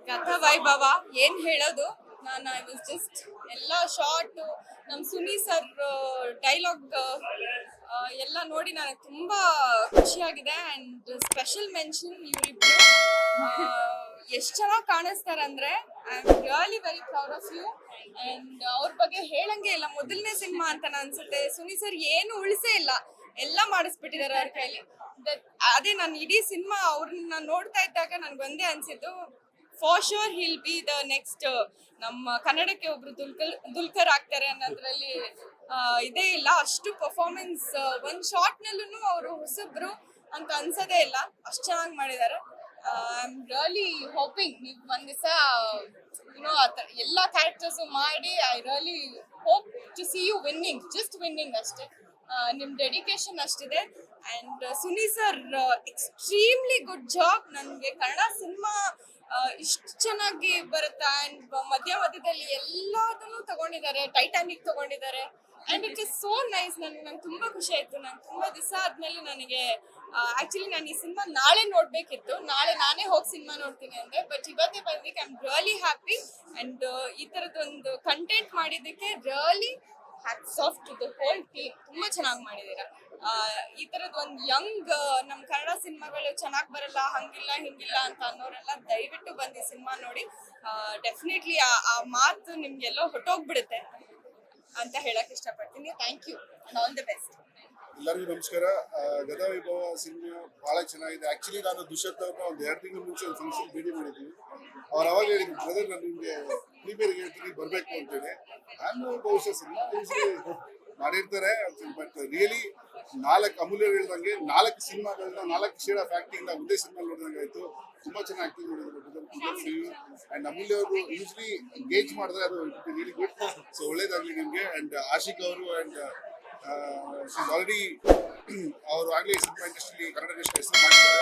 ಕಥಾ ವೈಭವ ಏನ್ ಹೇಳೋದು. ನಾನು ಐ ವಾಸ್ ಜಸ್ಟ್ ಎಲ್ಲ ಶಾರ್ಟ್ ನಮ್ ಸುನಿ ಸರ್ ಡೈಲಾಗ್ ಎಲ್ಲ ನೋಡಿ ನನಗೆ ತುಂಬಾ ಖುಷಿಯಾಗಿದೆ. ಅಂಡ್ ಸ್ಪೆಷಲ್ ಮೆನ್ಷನ್ ಇವರಿಬ್ರು ಎಷ್ಟು ಚೆನ್ನಾಗಿ ಕಾಣಿಸ್ತಾರೆ ಅಂದ್ರೆ I am really very proud of you. And ಅವ್ರ ಬಗ್ಗೆ ಹೇಳಂಗೆ ಇಲ್ಲ, ಮೊದಲನೇ ಸಿನಿಮಾ ಅಂತ ಅನ್ಸುತ್ತೆ. ಸುನಿ ಸರ್ ಏನು ಉಳಿಸೇ ಇಲ್ಲ, ಎಲ್ಲ ಮಾಡಿಸ್ಬಿಟ್ಟಿದ್ದಾರೆ ಅವ್ರ ಕೈಲಿ. ಅದೇ ನಾನು ಇಡೀ ಸಿನಿಮಾ ಅವ್ರನ್ನ ನೋಡ್ತಾ ಇದ್ದಾಗ ನನ್ಗೆ ಒಂದೇ ಅನ್ಸಿದ್ದು, for sure he'll be the next ನಮ್ಮ ಕನ್ನಡಕ್ಕೆ ಒಬ್ರು ದುಲ್ಕರ್ ಆಗ್ತಾರೆ ಅನ್ನೋದ್ರಲ್ಲಿ ಇದೇ ಇಲ್ಲ. ಅಷ್ಟು ಪರ್ಫಾರ್ಮೆನ್ಸ್ ಒಂದ್ ಶಾರ್ಟ್ ನಲ್ಲೂ ಅವರು ಹೊಸಬ್ರು ಅಂತ ಅನ್ಸೋದೇ ಇಲ್ಲ, ಅಷ್ಟು ಚೆನ್ನಾಗಿ ಮಾಡಿದ್ದಾರೆ. ಐ ಆಮ್ ರಿಯಲಿ ಹೋಪಿಂಗ್ ನೀವು ಒಂದ್ ದಿವಸ ಯುನೋ ಎಲ್ಲ ಕ್ಯಾರೆಕ್ಟರ್ಸು ಮಾಡಿ I really hope to see you winning, just winning ಅಷ್ಟೇ. ನಿಮ್ ಡೆಡಿಕೇಶನ್ ಅಷ್ಟಿದೆ. And Suni sir extremely good job. ನನಗೆ ಕನ್ನಡ ಸಿನಿಮಾ ಇಷ್ಟು ಚೆನ್ನಾಗಿ ಬರುತ್ತಾ. ಅಂಡ್ ಮಧ್ಯದಲ್ಲಿ ಎಲ್ಲದನ್ನು ತಗೊಂಡಿದ್ದಾರೆ, ಟೈಟಾನಿಕ್ ತಗೊಂಡಿದ್ದಾರೆ. And it is so nice. ನಂಗೆ ತುಂಬಾ ಖುಷಿ ಆಯ್ತು. ನಾನು ತುಂಬಾ ದಿವಸ ಆದ್ಮೇಲೆ ನನಗೆ ಆಕ್ಚುಲಿ ನಾನು ಈ ಸಿನಿಮಾ ನಾಳೆ ನೋಡ್ಬೇಕಿತ್ತು, ನಾಳೆ ನಾನೇ ಹೋಗಿ ಸಿನಿಮಾ ನೋಡ್ತೀನಿ ಅಂದೆ, ಬಟ್ ಇವತ್ತೇ ಬಂದಿದ್ದಕ್ಕೆ I am really happy. And ಈ ತರದೊಂದು ಕಂಟೆಂಟ್ ಮಾಡಿದ್ದಕ್ಕೆ really hats off to the whole team. ತುಂಬಾ ಚೆನ್ನಾಗಿ ಮಾಡಿದೀರ. ಈ ತರದ್ ಒಂದು ಯಂಗ್ ನಮ್ ಕನ್ನಡ ಸಿನಿಮಾಗಳು ಚೆನ್ನಾಗಿ ಬರಲ್ಲ, ಹಂಗಿಲ್ಲ ಹಿಂಗಿಲ್ಲ ಅಂತ ಅನ್ನೋರೆಲ್ಲ ದಯವಿಟ್ಟು ಬಂದು ಸಿನಿಮಾ ನೋಡಿ. ಡೆಫಿನೆಟ್ಲಿ ಆ ಮಾತು ನಿಮ್ಗೆಲ್ಲೋ ಹೊಟ್ಟೋಗ್ಬಿಡುತ್ತೆ ಅಂತ ಹೇಳಕ್ ಇಷ್ಟಪಡ್ತೀನಿ. Thank you and all the best. ಎಲ್ಲರಿಗೂ ನಮಸ್ಕಾರ. ಗದಾ ವೈಭವ ಸಿನಿಮಾ ಬಹಳ ಚೆನ್ನಾಗಿದೆ. ಆಕ್ಚುಲಿ ನಾನು ದುಷ್ಯಂತ್ ಅವ್ರನ್ನ ಒಂದು 2 ತಿಂಗಳ ಮುಂಚೆ ಒಂದು ಫಂಕ್ಷನ್ ಭೇಟಿ ಮಾಡಿದ್ವಿ. ಅವ್ರು ಅವಾಗ ಹೇಳಿದ್ರು, ಬ್ರದರ್ ನಾನು ನಿಮಗೆ ಪ್ರೀಮಿಯರ್ಗೆ ಹೇಳ್ತೀನಿ ಬರಬೇಕು ಅಂತೇಳಿ. ನಾನು ಬಹುಶಃ ಸಿನಿಮಾ ಯೂಸ್ಲಿ ಮಾಡಿರ್ತಾರೆ, ಬಟ್ ರಿಯಲಿ 4 ಅಮೂಲ್ಯ ಹೇಳ್ದಂಗೆ 4 ಸಿನಿಮಾಗಳನ್ನ 4 ಶೇಡ್ ಆಫ್ ಆಕ್ಟಿಂಗ್ ನ ಒಂದೇ ಸಿನಿಮಾ ನೋಡಿದಂಗೆ ಆಯ್ತು. ತುಂಬಾ ಚೆನ್ನಾಗಿ ಆಕ್ಟಿಂಗ್ ಮಾಡಿದ್ರು. ಅಂಡ್ ಅಮೂಲ್ಯ ಅವರು ಯೂಸ್ಲಿ ಎಂಗೇಜ್ ಮಾಡಿದ್ರೆ ಅದು ರಿಯಲಿ ಗುಡ್. ಸೊ ಒಳ್ಳೇದಾಗ್ಲಿ ನಿಮ್ಗೆ. ಅಂಡ್ ಆಶಿಕ್ ಅವರು ಅಂಡ್ ಆಲ್ರೆಡಿ ಅವರು ಆಗ್ಲೇ ಸಿನಿಮಾ ಇಂಡಸ್ಟ್ರಿ ಕನ್ನಡ ಇಂಡಸ್ಟ್ರಿ ಹೆಸರು ಮಾಡಿದ್ದಾರೆ.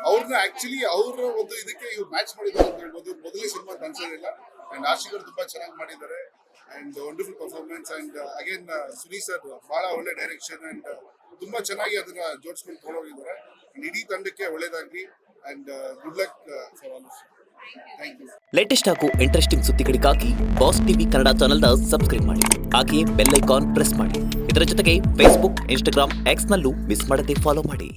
ಅವ್ರನ್ನ ಆಕ್ಚುಲಿ ಅವ್ರ ಒಂದು ಇದಕ್ಕೆ ಇವ್ರು ಮ್ಯಾಚ್ ಮಾಡಿದ್ದಾರೆ ಅಂತ ಹೇಳ್ಬೋದು. ಮೊದಲೇ ಸಿನಿಮಾ ಅಂತ ಅನ್ಸೋದಿಲ್ಲ. ಅಂಡ್ ಆಶಿಕ್ ಅವರು ತುಂಬಾ ಚೆನ್ನಾಗಿ ಮಾಡಿದ್ದಾರೆ. And wonderful performance. And again Suni sir ಬಹಳ ಒಳ್ಳೆ ಡೈರೆಕ್ಷನ್ ಅಂಡ್ ತುಂಬಾ ಚೆನ್ನಾಗಿ ಅದನ್ನ ಜೋಡಿಸ್ಕೊಂಡು ತಗೊಂಡೋಗಿದ್ದಾರೆ. ಇಡೀ ತಂಡಕ್ಕೆ ಒಳ್ಳೇದಾಗ್ಲಿ and good luck for all of you. Thank you. Latest ಹಾಗೂ ಇಂಟ್ರೆಸ್ಟಿಂಗ್ ಸುದ್ದಿಗಳಿಗಾಗಿ ಬಾಸ್ ಟಿವಿ ಕನ್ನಡ ಚಾನೆಲ್ನ ಸಬ್ಸ್ಕ್ರೈಬ್ ಮಾಡಿ. ಹಾಗೆಯೇ ಬೆಲ್ ಐಕಾನ್ ಪ್ರೆಸ್ ಮಾಡಿ. ಇದರ ಜೊತೆಗೆ ಫೇಸ್ಬುಕ್, ಇನ್ಸ್ಟಾಗ್ರಾಮ್, ಎಕ್ಸ್ ನಲ್ಲೂ ಮಿಸ್ ಮಾಡದೆ ಫಾಲೋ ಮಾಡಿ.